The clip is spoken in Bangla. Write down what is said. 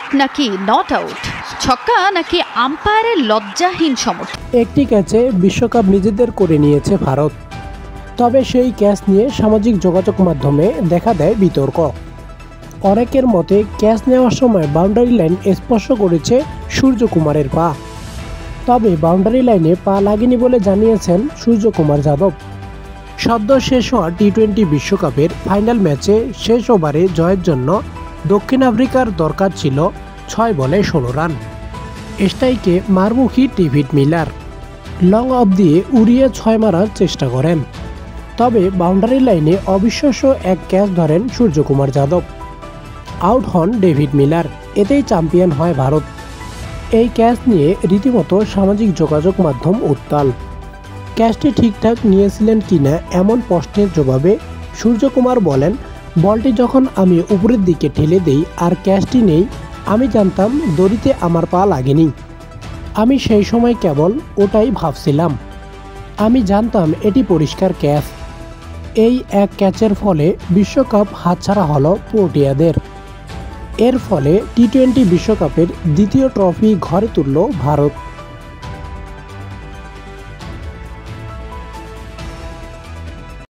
আউট নাকি নট আউট, ছক্কা নাকি আম্পায়ারের লজ্জাহীন সমর্থন। একটি ক্যাচে বিশ্বকাপ নিজেদের করে নিয়েছে ভারত। তবে সেই ক্যাচ নিয়ে সামাজিক যোগাযোগ মাধ্যমে দেখা দেয় বিতর্ক। অনেকের মতে ক্যাচ নেওয়ার সময় বাউন্ডারি লাইন স্পর্শ করেছে সূর্যকুমারের পা। তবে বাউন্ডারি লাইনে পা লাগেনি বলে জানিয়েছেন সূর্যকুমার যাদব। সদ্য শেষ হওয়া টি-20 বিশ্বকাপের ফাইনাল ম্যাচে শেষ ওভারে জয়ের জন্য দক্ষিণ আফ্রিকার দরকার ছিল 6 বলে 16 রান। স্ট্রাইকে মারমুখী ডেভিড মিলার লং অফ দিয়ে উড়িয়ে 6 মারার চেষ্টা করেন। তবে বাউন্ডারি লাইনে অবিশ্বাস্য এক ক্যাচ ধরেন সূর্যকুমার যাদব। আউট হন ডেভিড মিলার। এতেই চ্যাম্পিয়ন হয় ভারত। এই ক্যাচ নিয়ে রীতিমতো সামাজিক যোগাযোগ মাধ্যম উত্তাল। ক্যাচটি ঠিকঠাক নিয়েছিলেন কিনা এমন প্রশ্নের জবাবে সূর্যকুমার বলেন, বলটি যখন আমি উপরের দিকে ঠেলে দেই আর ক্যাচটি নেই, আমি জানতাম দড়িতে আমার পা লাগেনি। আমি সেই সময় কেবল ওটাই ভাবছিলাম। আমি জানতাম এটি পরিষ্কার ক্যাচ। এই এক ক্যাচের ফলে বিশ্বকাপ হাতছাড়া হলো প্রোটিয়াদের। এর ফলে টি-20 বিশ্বকাপের দ্বিতীয় ট্রফি ঘরে তুলল ভারত।